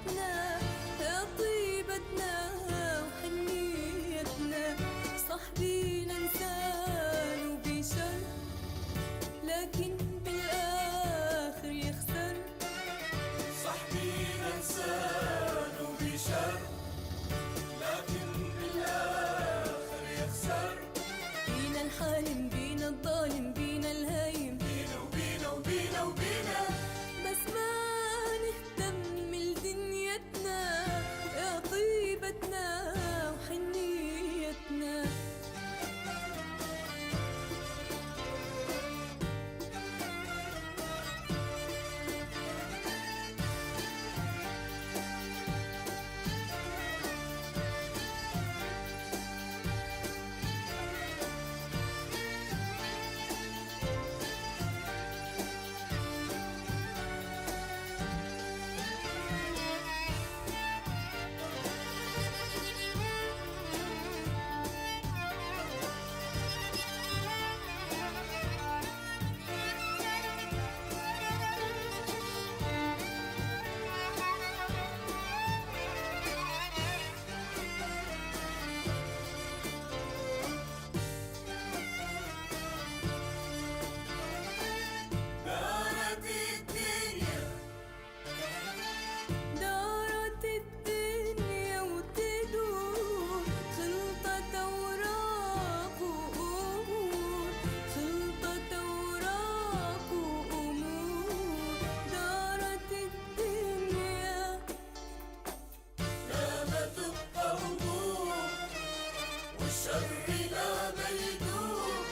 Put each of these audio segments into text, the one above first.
دنيتنا يا طيبتنا وحنيتنا. صاحبي إنسان وبشر لكن بالآخر يخسر. صاحبي إنسان وبشر لكن بالآخر يخسر. بينا الحالم بينا الظالم بينا الهايم، بينا وبينا وبينا وبينا، بس ما نهتم لدنيتنا يا طيبتنا وحنيتنا. دارت الدنيا دارت الدنيا وتدور، خلطت أوراق وأمور، خلطت أوراق وأمور. دارت الدنيا لا ما تبقى هموم والشر لا ما يدوم.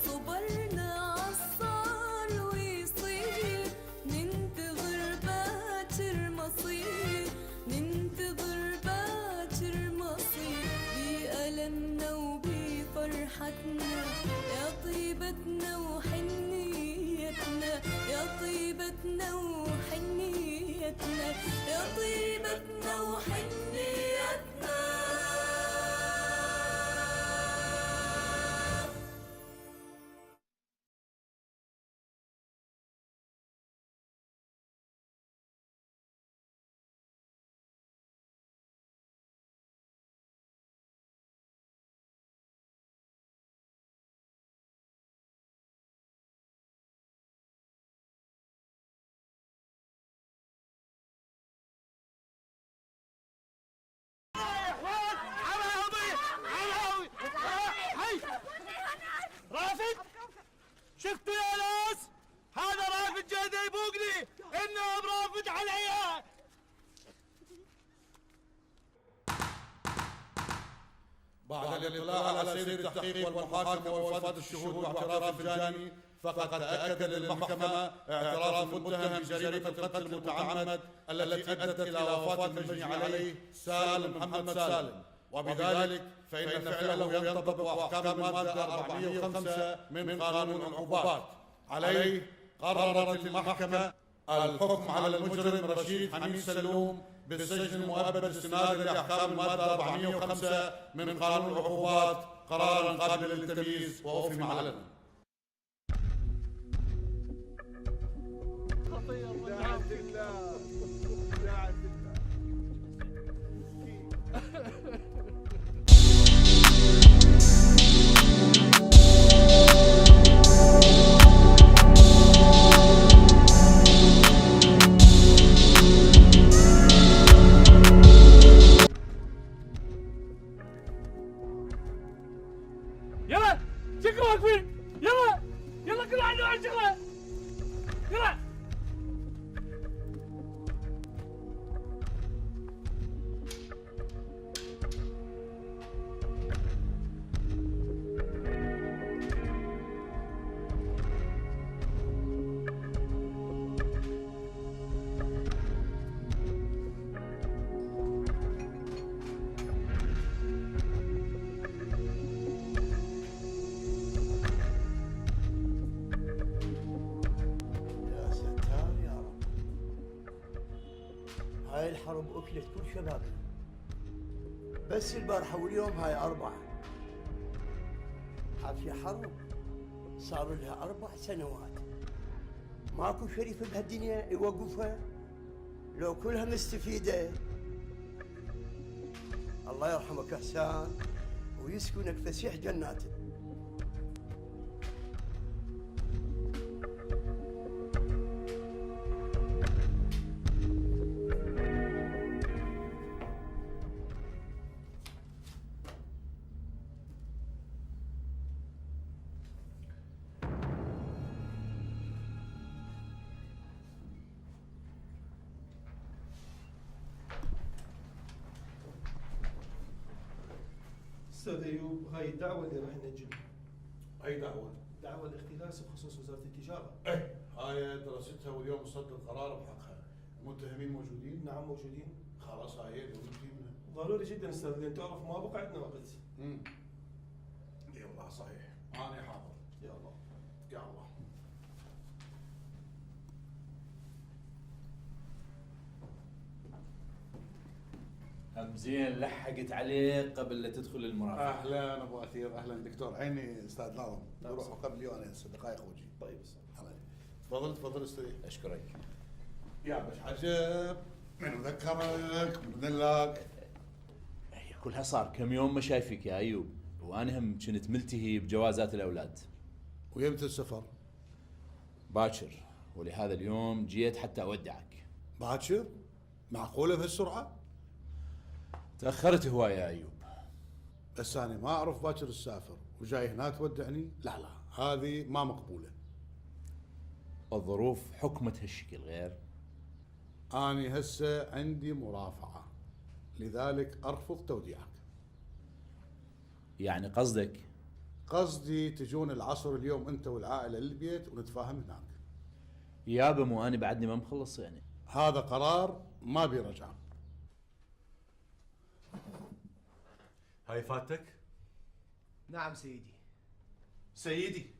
صبرنا عالصار ويصير، ننتظر باكر مصير، ننتظر باكر مصير. بألمنا وبفرحتنا يا طيبتنا وحنيتنا، يا طيبتنا وحنيتنا، يا طيبتنا وحنيتنا. رافد، شفتوا يا ناس؟ هذا رافد جاي يبوقني انه برافد علي. بعد الاطلاع على سير التحقيق والمحاكمة وإفادة الشهود واعتراف الجاني، فقد تأكد للمحكمة اعتراف المتهم بجريمة القتل المتعمد التي أدت إلى وفاة المجني عليه سالم محمد سالم، وبذلك فإن فعله ينطبق أحكام المادة 405 من قانون العقوبات. عليه قررت المحكمة الحكم على المجرم رشيد حميد سلوم بالسجن المؤبد استنادا لأحكام المادة 405 من قانون العقوبات قرارا قابلا للتمييز وأفهم علنا. يلا شكرا واقفين، يلا يلا كل واحد يروح شغله، يلا. الحرب أكلت كل شبابنا، بس البارحة واليوم هاي 4. حافية حرب صار لها 4 سنوات، ماكو شريف بهالدنيا يوقفها لو كلها مستفيدة. الله يرحمك إحسان ويسكنك فسيح جناته. استاذ ايوب، هاي الدعوه اللي راح نجيبها اي دعوه؟ دعوه الاختلاس بخصوص وزاره التجاره. ايه هاي دراستها واليوم صدر قرار بحقها. المتهمين موجودين؟ نعم موجودين. خلاص هاي وننتهي منها. ضروري جدا استاذ، لان تعرف ما بقى عندنا وقت. اي والله صحيح، انا حاضر. يا الله يا الله. زين لحقت عليك قبل لا تدخل المرافقة. اهلا ابو اثير، اهلا دكتور. عيني استاذ ناظم، بروحوا قبلي وانا هسه دقائق وجي. طيب استاذ. تفضل تفضل استريح. اشكرك. يا باش عجب، من ذكرك من دلك. هي كلها صار كم يوم ما شايفك يا ايوب، وانا هم كنت ملتهي بجوازات الاولاد. ويمتى السفر؟ باكر، ولهذا اليوم جيت حتى اودعك. باكر؟ معقوله بهالسرعه؟ تاخرت هوايه يا ايوب. بس انا ما اعرف باكر السافر وجاي هنا تودعني؟ لا لا، هذه ما مقبوله. الظروف حكمت هالشكل غير. اني هسه عندي مرافعه، لذلك ارفض توديعك. يعني قصدك؟ قصدي تجون العصر اليوم انت والعائله للبيت ونتفاهم هناك. يابا مو انا بعدني ما مخلص يعني. هذا قرار ما بيرجع. هاي فاتك؟ نعم سيدي. سيدي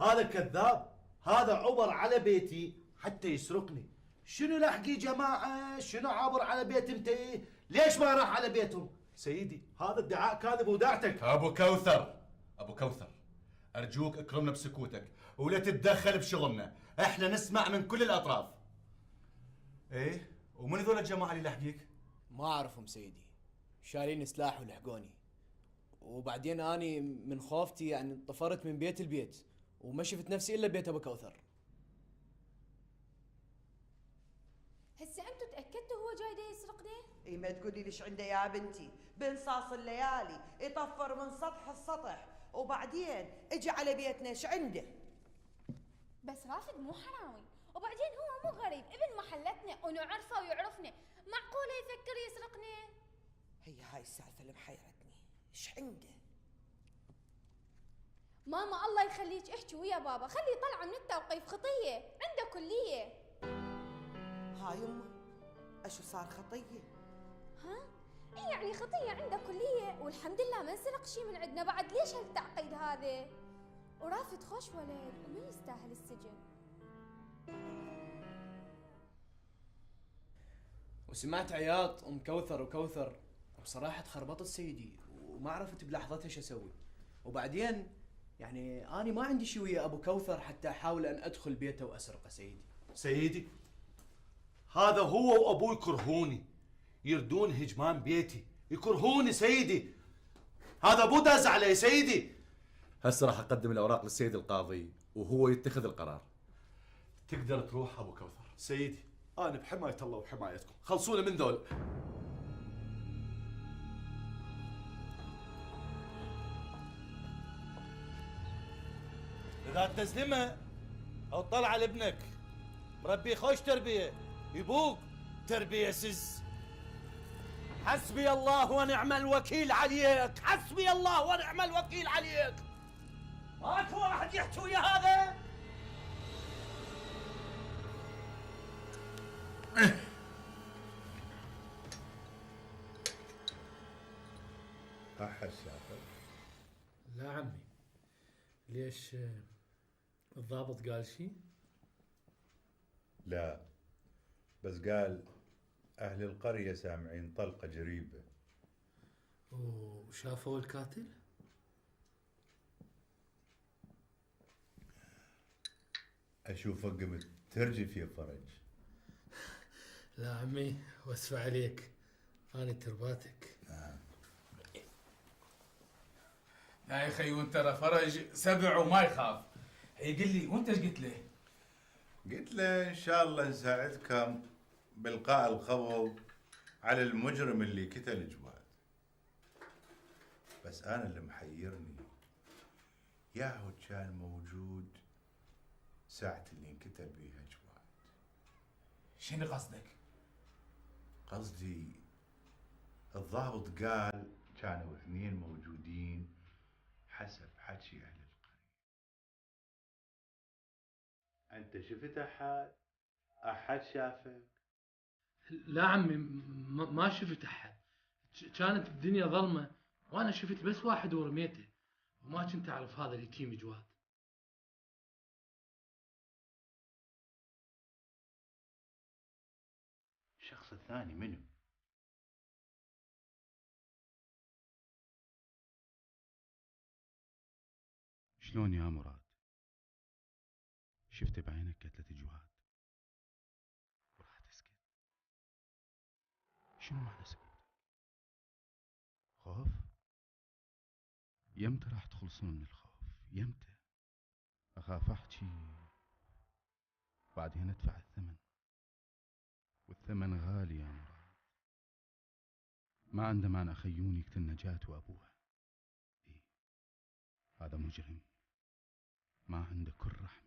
هذا كذاب، هذا عبر على بيتي حتى يسرقني. شنو لحقي جماعة؟ شنو عبر على بيت انتي؟ ليش ما راح على بيتهم؟ سيدي هذا ادعاء كاذب وداعتك. ابو كوثر، ابو كوثر، ارجوك اكرمنا بسكوتك ولا تتدخل بشغلنا، احنا نسمع من كل الاطراف. ايه، ومن ذول الجماعة اللي لحقيك؟ ما اعرفهم سيدي، شارين سلاح ولحقوني، وبعدين اني من خوفتي يعني طفرت من بيت البيت وما شفت نفسي الا بيت ابو كوثر. هسه انتوا تاكدتوا هو جاي دا يسرقني؟ اي ما تقولي ليش عنده يا بنتي، بنصاص الليالي يطفر من سطح السطح وبعدين اجى على بيتنا. ايش عنده؟ بس رافد مو حراوي، وبعدين هو مو غريب، ابن محلتنا ونعرفه ويعرفنا، معقوله يفكر يسرقني؟ هي هاي السالفه اللي محيرتني، ايش عنده؟ ماما الله يخليك احكي ويا بابا، خليه يطلع من التوقيف، خطيه عنده كليه. هاي يمه اشو صار خطيه؟ ها؟ ايه يعني خطيه عنده كليه، والحمد لله ما انسرق شيء من عندنا بعد، ليش هالتعقيد هذا؟ ورافد خوش ولد وما يستاهل السجن. وسمعت عياط ام كوثر وكوثر، بصراحه تخربطت سيدي وما عرفت بلحظتها ايش اسوي. وبعدين يعني اني ما عندي شيء ويا ابو كوثر حتى احاول ان ادخل بيته واسرقه سيدي. سيدي هذا هو وابوي يكرهوني، يردون هجمان بيتي، يكرهوني سيدي. هذا ابو داز علي سيدي. هسه راح اقدم الاوراق للسيد القاضي وهو يتخذ القرار. تقدر تروح ابو كوثر. سيدي انا بحمايه الله وبحمايتكم، خلصونا من ذول. إذا تسلمه أو طلع لابنك مربي خوش تربية، يبوك تربية سز. حسبي الله ونعم الوكيل عليك، حسبي الله ونعم الوكيل عليك. ماكو واحد يحكي ويا هذا؟ احس يا اخي. لا عمي، ليش الضابط قال شيء؟ لا، بس قال أهل القرية سامعين طلقة جريبة. وشافوا القاتل؟ أشوفك قمت ترجف يا فرج. لا عمي، واسفة عليك، أنا ترباتك. يا اخي وانت ترى فرج سبع وما يخاف. يقول لي وانت ايش قلت له؟ قلت له إن شاء الله نساعدكم بإلقاء القبض على المجرم اللي قتل جواد. بس أنا اللي محيرني ياهو كان موجود ساعة اللي انقتل بيها جواد. شنو قصدك؟ قصدي الضابط قال كانوا اثنين موجودين حسب حكي أهل القرية. أنت شفت أحد؟ أحد شافك؟ لا عمي، ما شفت أحد. كانت الدنيا ظلمة وأنا شفت بس واحد ورميته، وما كنت أعرف هذا اليتيم جواد. الشخص الثاني منو؟ شلون يا مراد؟ شفت بعينك قتلة جواد وراح تسكت؟ شنو معنى سكوتك؟ خوف؟ يمتى راح تخلصون من الخوف؟ يمتى؟ أخاف أحكي بعدين أدفع الثمن، والثمن غالي يا مراد. ما عنده معنى خيوني يقتل نجاة وأبوها. إيه، هذا مجرم ما عنده كل رحمة.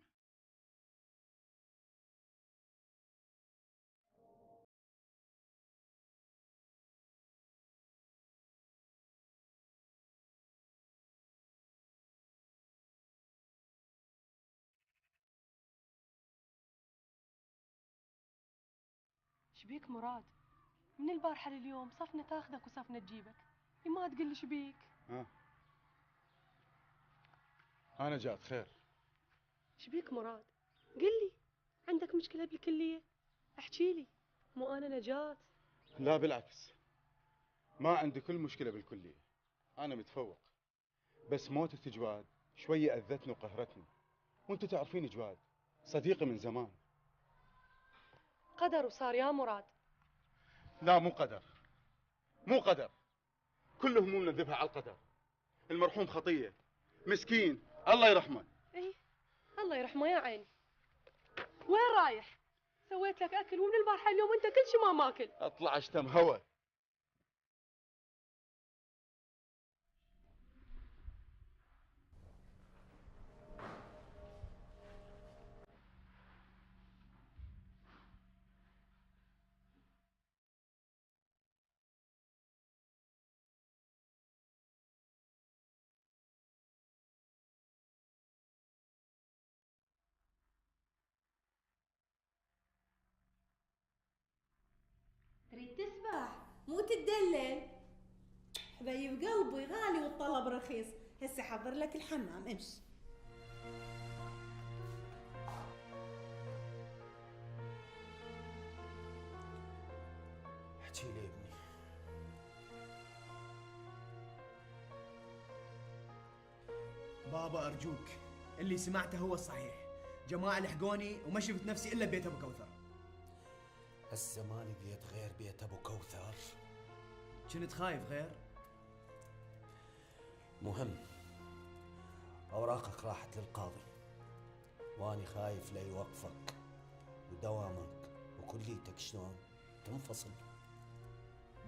شبيك مراد؟ من البارحة لليوم صفنا تاخذك وصفنا تجيبك، ما تقول لي شبيك؟ أنا جات خير. شبيك مراد؟ قل لي، عندك مشكلة بالكلية؟ احكي لي، مو أنا نجاة. لا بالعكس، ما عندي كل مشكلة بالكلية، أنا متفوق. بس موتة جواد شوية أذتني وقهرتني، وأنت تعرفين جواد صديقي من زمان. قدر وصار يا مراد. لا مو قدر، مو قدر، كل همومنا نذبها على القدر. المرحوم خطية مسكين، الله يرحمه. ايه الله يرحمه يا عيني. وين رايح؟ سويت لك اكل ومن البارحة اليوم انت كل شي ما ماكل. اطلع اشتم هوا. تريد تسبح مو تدلل. حبيب قلبي غالي والطلب رخيص، هسه حضر لك الحمام، امشي. احكي لي ابني. بابا أرجوك، اللي سمعته هو الصحيح. جماعة لحقوني وما شفت نفسي إلا ببيت أبو كوثر. هسه ما لقيت غير بيت ابو كوثر. كنت خايف غير؟ مهم، اوراقك راحت للقاضي واني خايف لا يوقفك ودوامك وكليتك شلون تنفصل.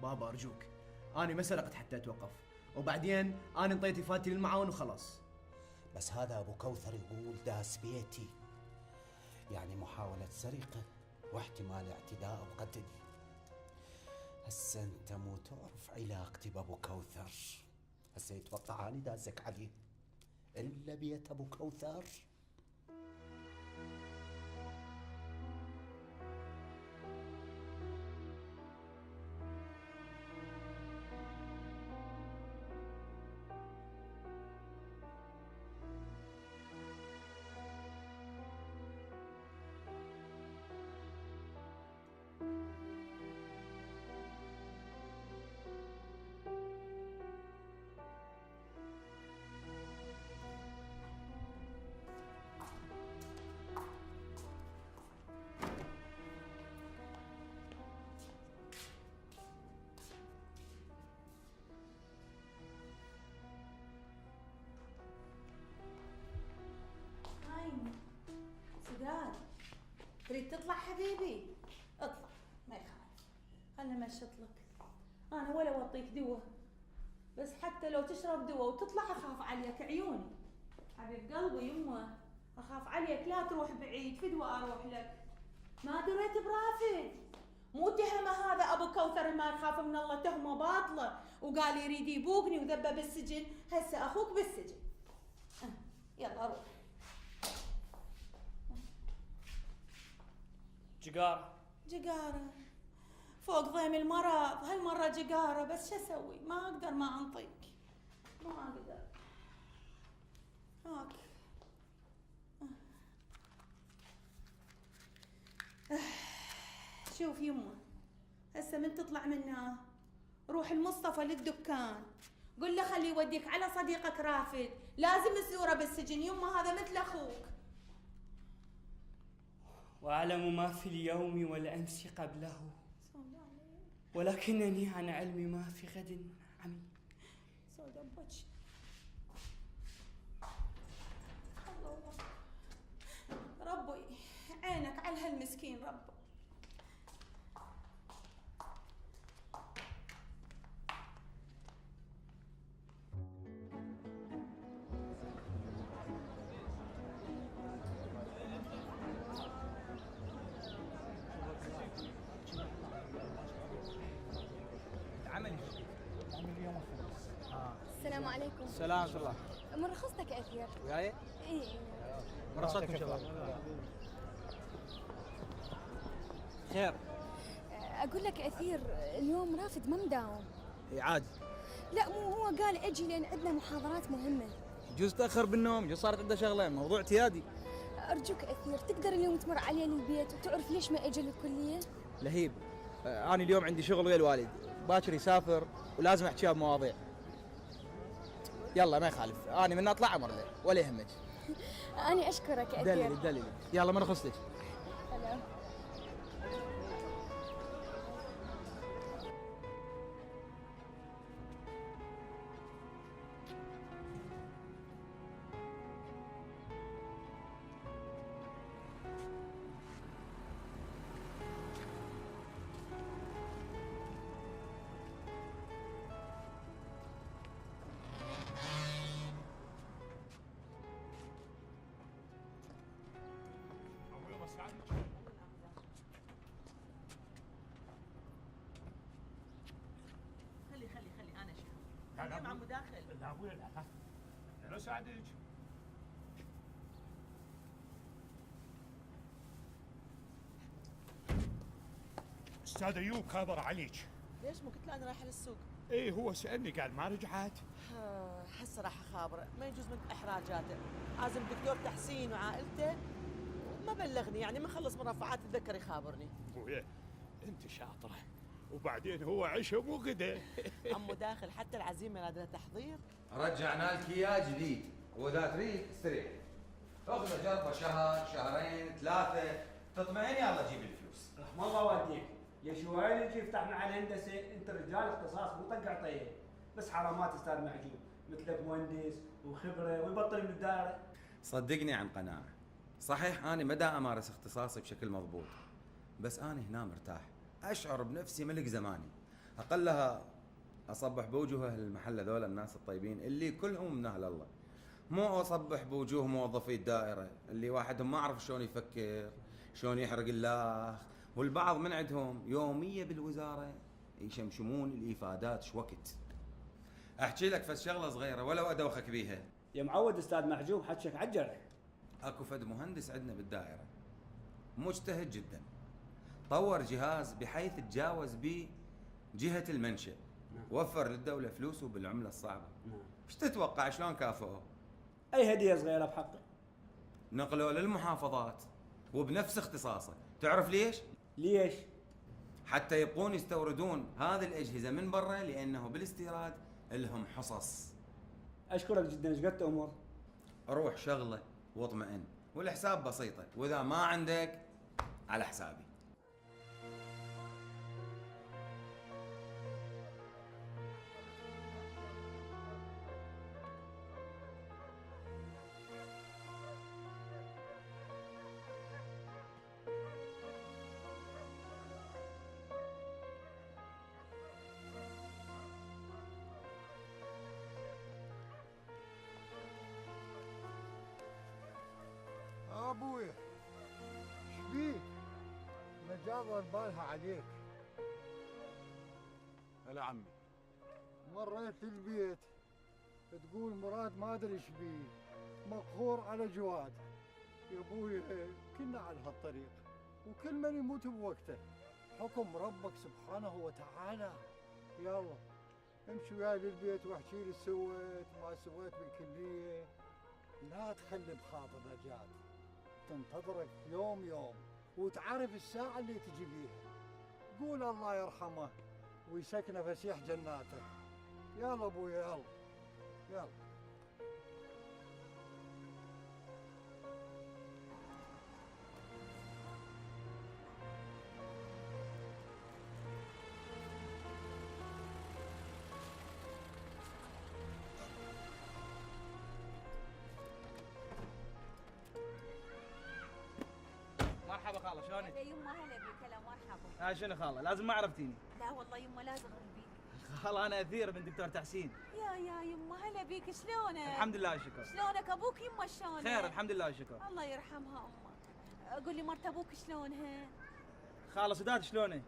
بابا أرجوك، أنا ما سرقت حتى أتوقف، وبعدين أنا انطيت إفادتي للمعاون وخلاص. بس هذا ابو كوثر يقول داس بيتي، يعني محاولة سرقة واحتمال اعتداء وقتل. هسه انت مو تعرف علاقتي بابو كوثر، هسه يتوقع اني دازك عليه الا بيت ابو كوثر. بيه. اطلع ما يخالف، خلنا مشط لك. انا ولا اوطيك دواء، بس حتى لو تشرب دواء وتطلع اخاف عليك عيوني. حبيب قلبي يمه، اخاف عليك لا تروح بعيد، فدوى اروح لك. ما دريت برافد، مو تهمه هذا ابو كوثر ما يخاف من الله، تهمه باطله وقال يريد يبوقني وذبه بالسجن. هسه اخوك بالسجن. يلا روح. جقارة فوق ضيم المرض، هالمرة جقارة، بس شو اسوي؟ ما اقدر ما انطيك، ما اقدر. هاك شوف يمه، هسه من تطلع منه روح المصطفى للدكان، قل له خليه يوديك على صديقك رافد، لازم تزوره بالسجن. يمه هذا مثل اخوك. وأعلم ما في اليوم والأمس قبله، ولكنني عن علم ما في غد عمي. ربي عينك على هالمسكين ربي. السلام عليكم. السلام ورحمة الله. من رخصتك أثير؟ وياي؟ إيه. مرصدكم شباب. خير. أقول لك أثير، اليوم رافد ما مداوم. اي عادي. لا مو هو، قال أجي لأن عندنا محاضرات مهمة. يجوز تأخر بالنوم، يجوز صارت عنده شغلة، موضوع اعتيادي. أرجوك أثير، تقدر اليوم تمر علي للبيت وتعرف ليش ما أجي للكلية؟ لهيب، أنا اليوم عندي شغل ويا الوالد، باكر يسافر ولازم أحكيها بمواضيع. يلا ما يخالف، أنا من أطلع أمر له ولا يهمك. أنا أشكرك أثير. دللي يلا ما نخصلك. هلا. خلي انا شايف. اليوم عمو داخل. لا ابوي لا لا ساعدك. استاذ ايوب كابر عليك. ليش مو قلت له انا رايحه للسوق؟ ايه هو سالني قال ما رجعت. هسه راح اخابره، ما يجوز من احراجاته، عازم دكتور تحسين وعائلته، ما بلغني يعني ما خلص مرافعات تذكر يخابرني. ابويا انت شاطره، وبعدين هو عشا مو غدا. عمو داخل حتى العزيمه نادرة تحضير. رجعنا لك اياه جديد، واذا تريد استريح. اخذ جربه شهر، شهرين، 3، تطمئن يلا جيب الفلوس. رحم الله والديك، يا شوال يجي يفتح مع الهندسة، أنت رجال اختصاص مو طق عطيه، بس حرامات أستاذ معجون، مثلك مهندس وخبرة ويبطل من الدائرة. صدقني عن قناعة، صحيح أنا ما دا أمارس اختصاصي بشكل مضبوط، بس أنا هنا مرتاح، أشعر بنفسي ملك زماني، أقلها أصبح بوجوه المحل هذول الناس الطيبين اللي كلهم من أهل الله، مو أصبح بوجوه موظفي الدائرة اللي واحدهم ما أعرف شلون يفكر، شلون يحرق الله، والبعض من عندهم يومية بالوزارة يشمشمون الإفادات شوكت. أحكي لك فس شغلة صغيرة ولو أدوخك بيها. يا معود أستاذ محجوب حجك عالجرح. اكو فد مهندس عندنا بالدائرة مجتهد جدا، طور جهاز بحيث تجاوز به جهة المنشأ، وفر للدولة فلوسه بالعملة الصعبة. ايش تتوقع شلون كافئوه؟ أي هدية صغيرة بحقه. نقلوا للمحافظات وبنفس اختصاصه، تعرف ليش؟ ليش؟ حتى يبقون يستوردون هذه الأجهزة من برا لأنه بالاستيراد لهم حصص. أشكرك جدا، ايش قد تأمر؟ روح شغله واطمئن، والحساب بسيطة، وإذا ما عندك على حسابي. قاضى بالها عليك. هلا عمي. مريت البيت تقول مراد ما ادري ايش بيه، مقهور على جواد. يا ابوي كنا على هالطريق وكل من يموت بوقته، حكم ربك سبحانه وتعالى. يلا امشي وياي للبيت واحكي لي سويت ما سويت بالكليه. لا تخلي بخاطر نجاة، تنتظرك يوم يوم وتعرف الساعة اللي تجي بيها. قول الله يرحمه ويسكنه فسيح جناته. يلا ابوي يلا يلا. مرحبا خاله شلونك؟ هلا يما هلا بك. هلا مرحبا. شنو خاله لازم ما عرفتيني. لا والله يما لازم بيك. خاله انا اثير من دكتور تحسين. يا يما هلا بيك. شلونك؟ الحمد لله والشكر. شلونك ابوك يما شلونك؟ خير الحمد لله والشكر. الله يرحمها امك. قول لي مرت ابوك شلونها؟ خاله سداد شلونه؟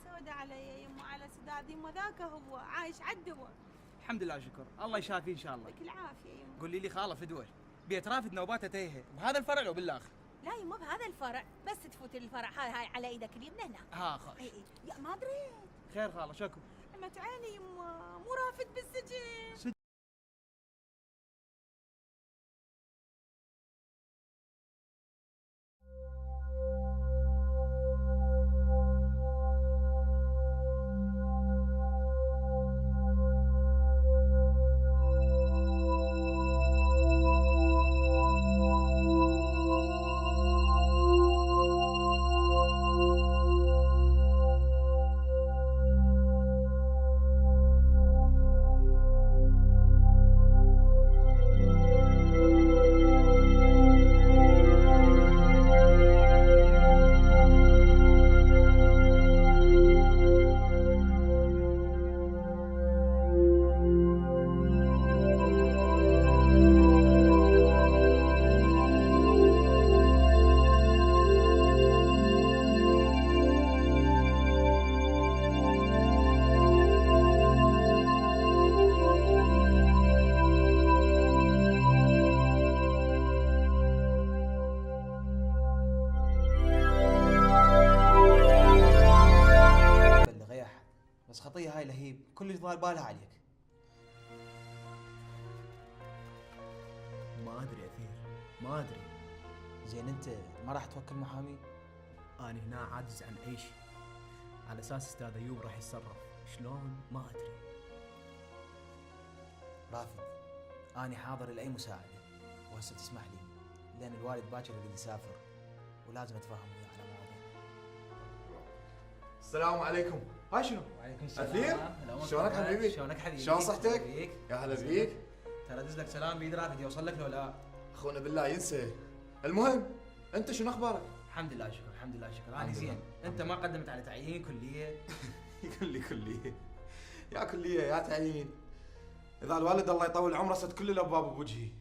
سودة علي يما على سداد يما ذاك هو عايش عالدواء. الحمد لله والشكر الله يشافيه ان شاء الله. يعطيك العافية يما. قولي لي خاله فدوه بيت رافد نوباته تايهه بهذا الفرع لو بالاخر؟ لا يما بهذا الفرع بس تفوت الفرع هاي على ايدك اليمنى هنا. خوش. اي يا ما ادري. خير خاله شكو؟ عمت عيني يما مو رافد بالسجن. بس خطية هاي لهيب كل اللي ضال بالها عليك. ما ادري اثير ما ادري. زين انت ما راح توكل محامي؟ انا هنا عاجز عن اي شيء، على اساس استاذ ايوب راح يتصرف شلون ما ادري. رافد اني حاضر لاي مساعده، وهسه تسمح لي لان الوالد باكر يريد يسافر ولازم اتفاهم وياه على مواضيع. السلام عليكم. هاي شنو؟ وعليكم السلام. أثير؟ شلونك حبيبي؟ شلونك حبيبي؟ شلون صحتك؟ بيك؟ يا هلا بيك. ترى دز لك سلام بيد رافد يوصل لك لو لا؟ اخونا بالله ينسى. المهم انت شنو اخبارك؟ الحمد لله شكر الحمد لله شكر. انا الحمد زين. لله. انت ما قدمت على تعيين كليه؟ يقول لي كليه يا كليه يا تعيين. اذا الوالد الله يطول عمره سد كل الابواب بوجهي.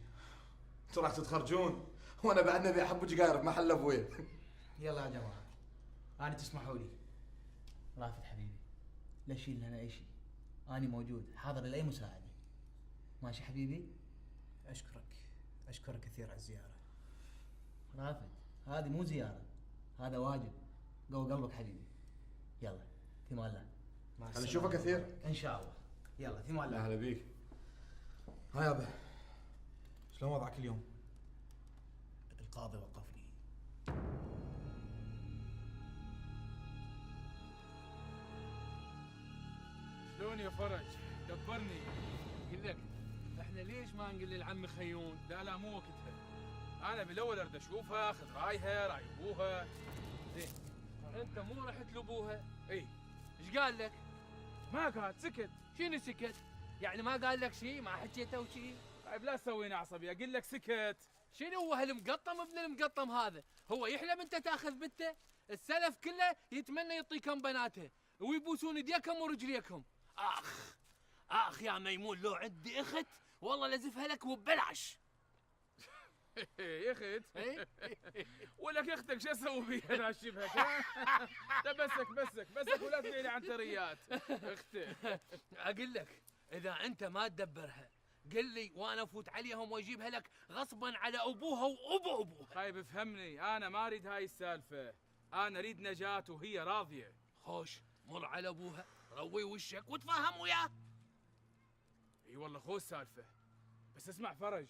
انتوا راح تتخرجون وانا بعد نبي احب وجهي بمحل ابوي. يلا يا جماعه انا تسمحوا لي. رافد حبيبي لا شيل لنا اي شيء، انا موجود حاضر لاي مساعده. ماشي حبيبي؟ اشكرك كثير على الزياره. رافد هذه مو زياره، هذا واجب. قوي قلبك حبيبي. يلا في مان الله. انا اشوفك كثير ان شاء الله. يلا في مان الله. يا هلا بيك. ها يابا شلون وضعك اليوم؟ القاضي وقفني. شلون يا فرج؟ دبرني. قل لك احنا ليش ما نقول للعم خيون؟ لا مو وقتها. انا بالاول اريد اشوفها، اخذ رايها راي ابوها. زين انت مو رحت لابوها؟ اي ايش قال لك؟ ما قال، سكت. شنو سكت؟ يعني ما قال لك شيء؟ ما حكيته وشيء؟ طيب لا تسويني عصبي، اقول لك سكت. شنو هو هالمقطم ابن المقطم هذا؟ هو يحلم انت تاخذ بنته؟ السلف كله يتمنى يعطيكم بناته ويبوسون ايديكم ورجليكم. اخ يا ميمون لو عندي اخت والله لزفها لك وببلاش. يا اخت ولك اختك شو اسوي فيها ناشبها؟ لا بسك ولا تبيني عنتريات اختي. اقول لك اذا انت ما تدبرها قل لي وانا افوت عليهم واجيبها لك غصبا على ابوها وابو ابوها. خايب افهمني، انا ما اريد هاي السالفه، انا اريد نجاة وهي راضيه. خوش مر على ابوها روي وشك وتفاهم وياه. اي والله خو السالفه، بس اسمع فرج،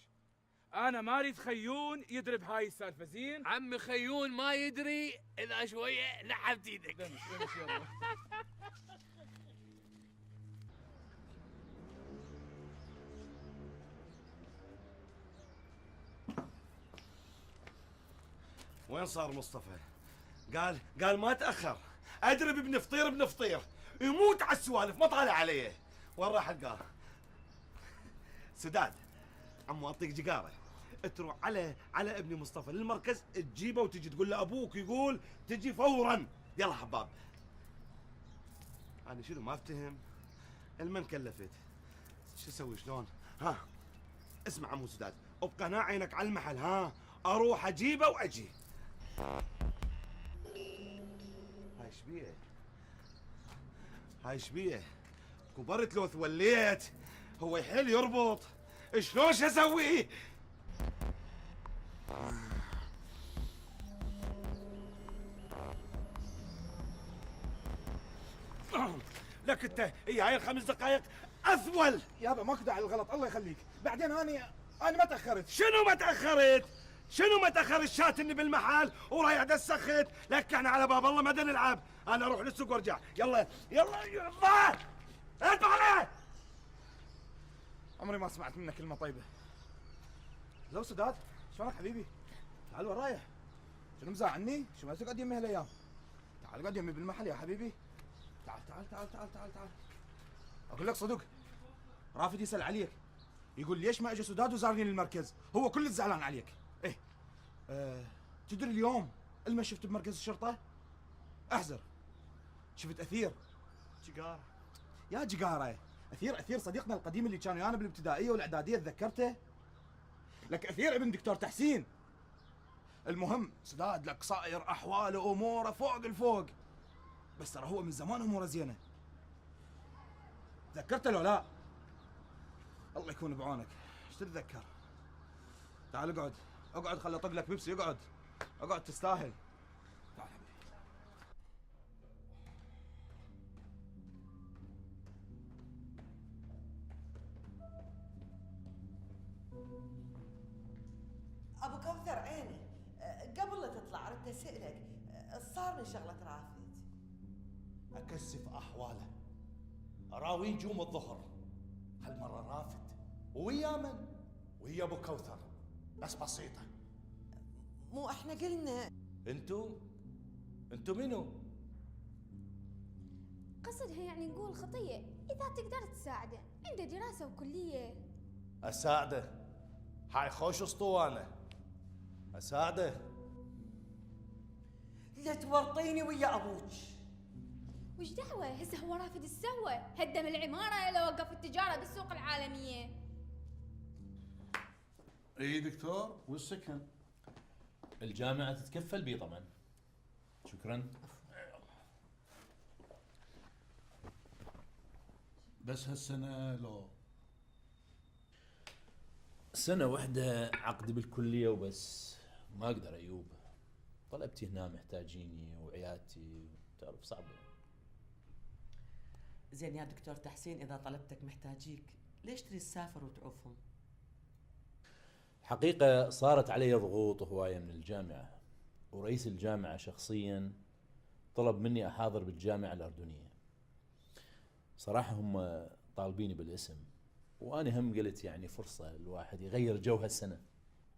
انا ما اريد خيون يدري بهاي السالفه. زين عمي خيون ما يدري اذا شويه لحبت ايدك. دمش يلا. وين صار مصطفى؟ قال ما تاخر، ادري بنفطير يموت على السوالف ما طالع عليه. وين راح القاه؟ سداد عمو اعطيك جقاره، تروح على ابني مصطفى للمركز تجيبه وتجي تقول له ابوك يقول تجي فورا. يلا حباب. انا شنو ما افتهم؟ المن كلفت شو اسوي شلون؟ ها اسمع عمو سداد، ابقى هنا عينك على المحل. ها اروح اجيبه واجي. هاي شبيه كبرت لو توليت، هو يحل يربط شلون شو اسوي؟ لك انت هاي ال5 دقائق اثول. يابا ماكو داعي للغلط الله يخليك. بعدين انا ما تاخرت. شنو ما تاخرت؟ شاتني بالمحل ورايح دسخت. لك احنا على باب الله ما نلعب. انا اروح للسوق وارجع. يلا اذبح عليه. عمري ما سمعت منك كلمه طيبه. لو سداد شلونك حبيبي؟ تعال وين رايح؟ شنو مزعلني؟ شو ما تقعد يمي هالايام؟ تعال قعد يمي بالمحل يا حبيبي. تعال اقول لك صدق، رافد يسال عليك يقول ليش ما اجى سداد وزارني للمركز، هو كل زعلان عليك. ايه تدري اليوم لما شفت بمركز الشرطه احزر شفت اثير جقاره. اثير صديقنا القديم اللي كان ويانا بالابتدائيه والاعداديه، تذكرته؟ لك اثير ابن دكتور تحسين. المهم سداد لك صاير احواله واموره فوق الفوق، بس ترى هو من زمان اموره زينه. تذكرته لو لا؟ الله يكون بعونك. ايش تتذكر؟ تعال اقعد خلي اطق لك بيبسي. اقعد تستاهل. تعال حبيبي. ابو كوثر عيني، قبل لا تطلع ردت اسالك صار لي شغله رافد. اكثف احواله، اراوي نجوم الظهر. هالمره رافد ويا من؟ ويا ابو كوثر، بس بسيطه. مو احنا قلنا انتو منو؟ قصدها يعني نقول خطية إذا تقدر تساعده، عنده دراسة وكلية. اساعده؟ هاي خوش اسطوانه. اساعده؟ لا تورطيني ويا ابوك. وش دعوة؟ هسه هو رافد السوى، هدم العمارة لو وقف التجارة بالسوق العالمية. اي دكتور، والسكن؟ الجامعة تتكفل بيه طبعا. شكرا. بس هالسنة لو سنة واحدة عقد بالكلية وبس، ما اقدر ايوب. طلبتي هنا محتاجيني وعيادتي، تعرف صعبة. زين يا دكتور تحسين، اذا طلبتك محتاجيك ليش تريد تسافر وتعوفهم؟ حقيقة صارت علي ضغوط هواية من الجامعة، ورئيس الجامعة شخصيا طلب مني أحاضر بالجامعة الأردنية. صراحة هم طالبيني بالاسم، وأنا هم قلت يعني فرصة الواحد يغير جو هالسنة.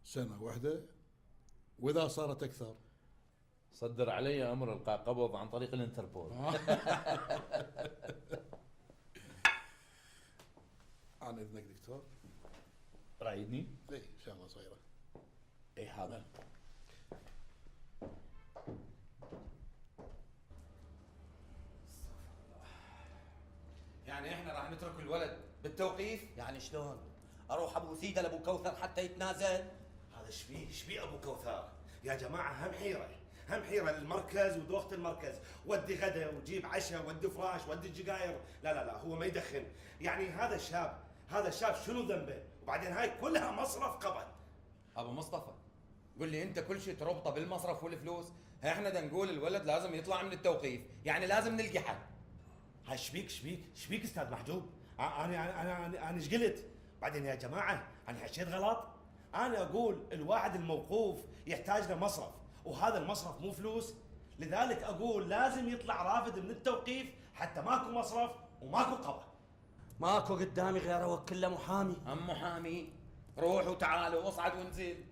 سنة واحدة؟ وإذا صارت أكثر؟ صدر علي أمر إلقاء قبض عن طريق الانتربول. عن إذنك دكتور. رايدني؟ اي شغله صغيره. اي هذا. يعني احنا راح نترك الولد بالتوقيف؟ يعني شلون؟ اروح ابو سيده لابو كوثر حتى يتنازل؟ هذا شبيه ابو كوثر؟ يا جماعه هم حيره المركز ودوخه المركز، ودي غدا وجيب عشاء ودي فراش ودي جقاير. لا هو ما يدخن. يعني هذا الشاب شنو ذنبه؟ وبعدين هاي كلها مصرف قبض. ابو مصطفى قول لي انت كل شيء تربطه بالمصرف والفلوس؟ احنا دا نقول الولد لازم يطلع من التوقيف، يعني لازم نلقي حل. هاي شبيك استاذ محجوب؟ انا ايش قلت؟ بعدين يا جماعه انا حشيت غلط؟ انا اقول الواحد الموقوف يحتاج له مصرف، وهذا المصرف مو فلوس، لذلك اقول لازم يطلع رافد من التوقيف حتى ماكو مصرف وماكو قبض. ماكو قدامي غير اوكل له محامي. محامي روح وتعال واصعد وانزل،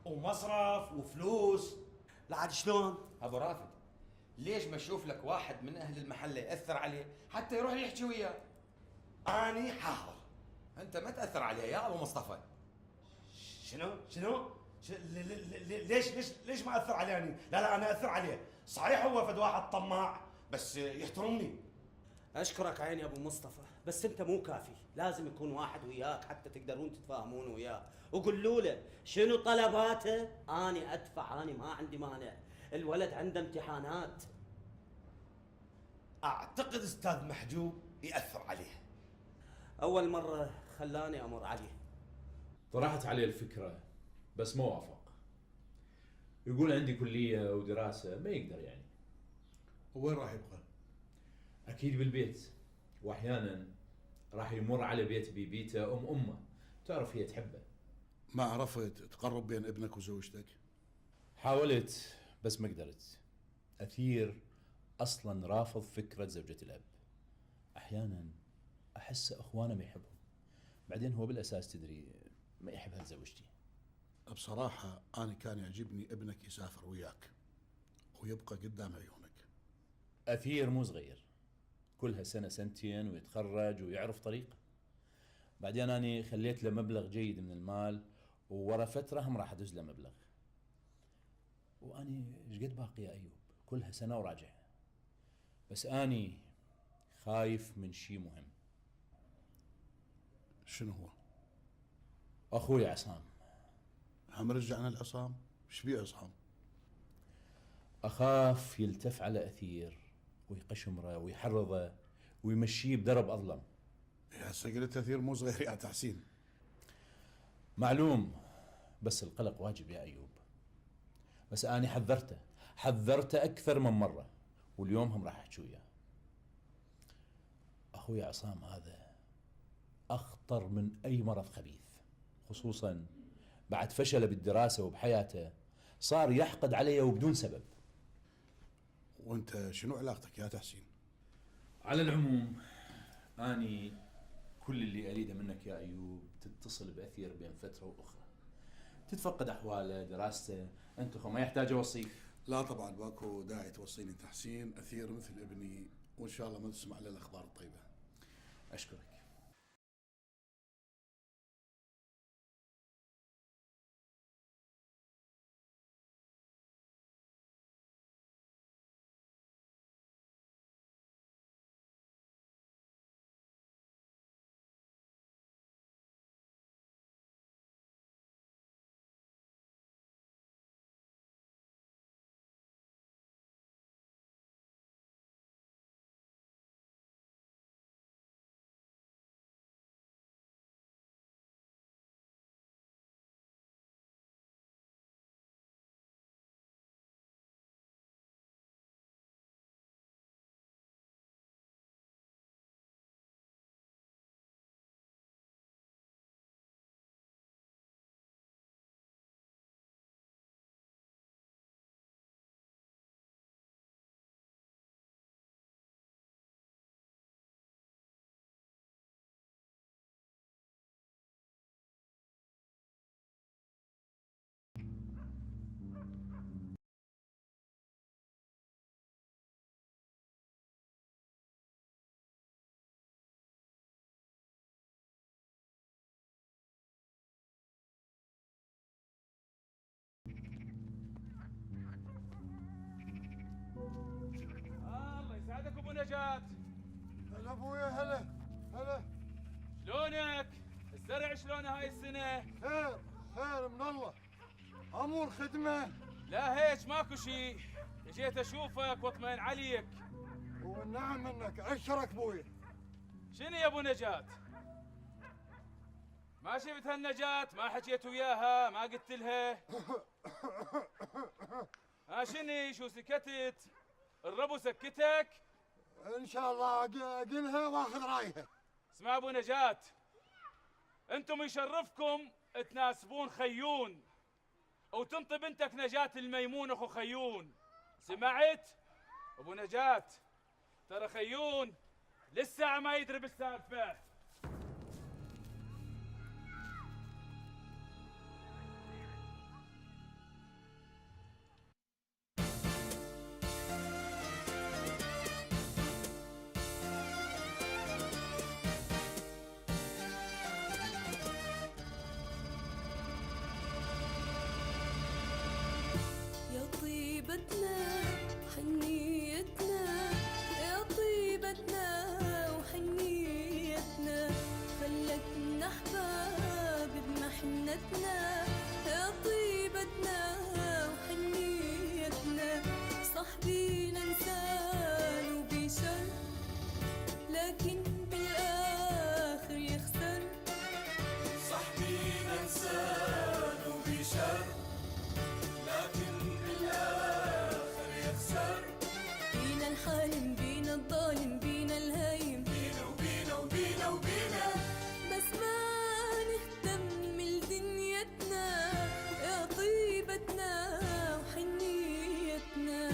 ومصرف وفلوس. لا عاد شلون؟ ابو رافد ليش ما اشوف لك واحد من اهل المحله ياثر عليه حتى يروح يحكي وياه؟ اني حاضر. انت ما تاثر عليه يا ابو مصطفى. شنو؟ ليش ما اثر عليني؟ لا انا اثر عليه، صحيح هو فد واحد طماع بس يحترمني. اشكرك عيني ابو مصطفى، بس انت مو كافي، لازم يكون واحد وياك حتى تقدرون تتفاهمون وياه، وقولوا له شنو طلباته، اني ادفع، اني ما عندي مانع، الولد عنده امتحانات. اعتقد استاذ محجوب ياثر عليه. اول مره خلاني امر عليه. طرحت عليه الفكره بس ما وافق، يقول عندي كليه ودراسه ما يقدر يعني. وين راح يبقى؟ اكيد بالبيت، واحيانا راح يمر على بيت بيبيته امه، تعرف هي تحبه. ما عرفت تقرب بين ابنك وزوجتك؟ حاولت بس ما قدرت. اثير اصلا رافض فكره زوجة الاب، احيانا احس اخوانه ما يحبهم، بعدين هو بالاساس تدري ما يحب زوجتي. بصراحه انا كان يعجبني ابنك يسافر وياك ويبقى قدام عيونك. اثير مو صغير، كلها سنه سنتين ويتخرج ويعرف طريقه. بعدين اني خليت له مبلغ جيد من المال، وورا فتره هم راح ادز له مبلغ. واني ايش قد باقي يا ايوب؟ كلها سنه وراجع. بس اني خايف من شيء مهم. شنو هو؟ اخوي عصام. هم رجعنا العصام؟ ايش بيه عصام؟ اخاف يلتف على اثير ويقشمره ويحرضه ويمشيه بدرب اظلم. هسه قلت اثير مو صغير يا تحسين. معلوم، بس القلق واجب يا ايوب. بس اني حذرته اكثر من مره، واليوم هم راح احكي وياه. اخوي عصام هذا اخطر من اي مرض خبيث، خصوصا بعد فشله بالدراسه وبحياته صار يحقد علي وبدون سبب. وانت شنو علاقتك يا تحسين؟ على العموم اني كل اللي اريده منك يا ايوب تتصل باثير بين فتره واخرى، تتفقد احواله، دراسته، انت ما يحتاج اوصيك. لا طبعا باكو داعي توصيني تحسين، اثير مثل ابني وان شاء الله ما تسمع له الاخبار الطيبه. اشكرك. الله يسعدك ابو نجاة. هلا ابويا، هلا هلا. شلونك؟ الزرع شلونه هاي السنة؟ خير من الله. امور خدمه. لا هيك ماكو شيء، جيت اشوفك واطمئن عليك. والنعم منك، اشرك بوي. شنو يا ابو نجاة؟ ما شفت هالنجاة؟ ما حكيت وياها؟ ما قلت لها؟ شني شو سكتت؟ الربو سكتك؟ ان شاء الله اقلها واخذ رايها. اسمع ابو نجاة، انتم يشرفكم تناسبون خيون وتنطي بنتك نجاة الميمون اخو خيون. سمعت؟ ابو نجاة ترى خيون لسه ما يدري بالسالفه. يا طيبتنا حنيتنا، يا طيبتنا وحنيتنا، خلتنا احباب بمحنتنا. يا طيبتنا وحنيتنا، صاحبينا انسان وبشر لكن بالاخر يخسر. صاحبينا انسان وبشر لكن بالاخر يخسر. بينا الحالم بينا الظالم بينا الهايم، بينا وبينا وبينا وبينا، بس ما نهتم لدنيتنا. يا طيبتنا وحنيتنا.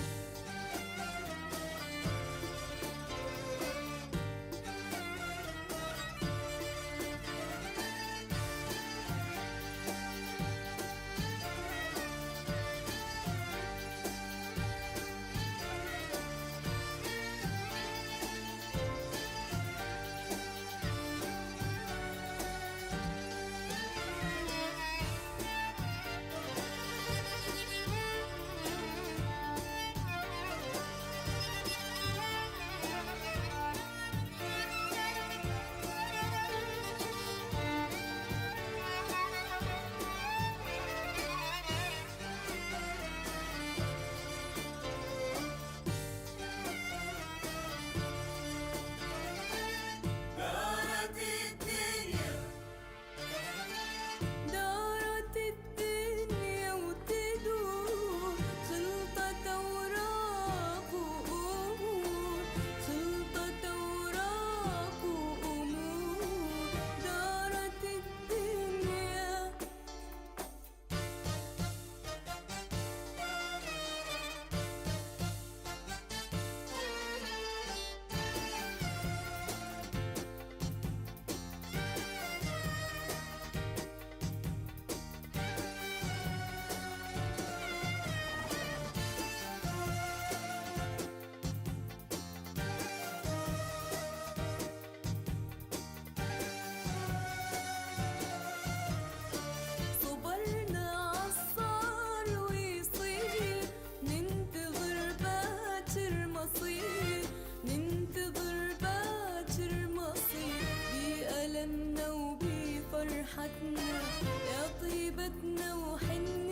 دارت الدنيا دارت الدنيا وتدور، خلطت أوراق وأمور، خلطت أوراق وأمور. دارت الدنيا صبرنا عالصار ويصير، ننتظر باكر مصير، ننتظر باكر مصير. بألمنا وبفرحتنا، يا طيبتنا وحنيتنا.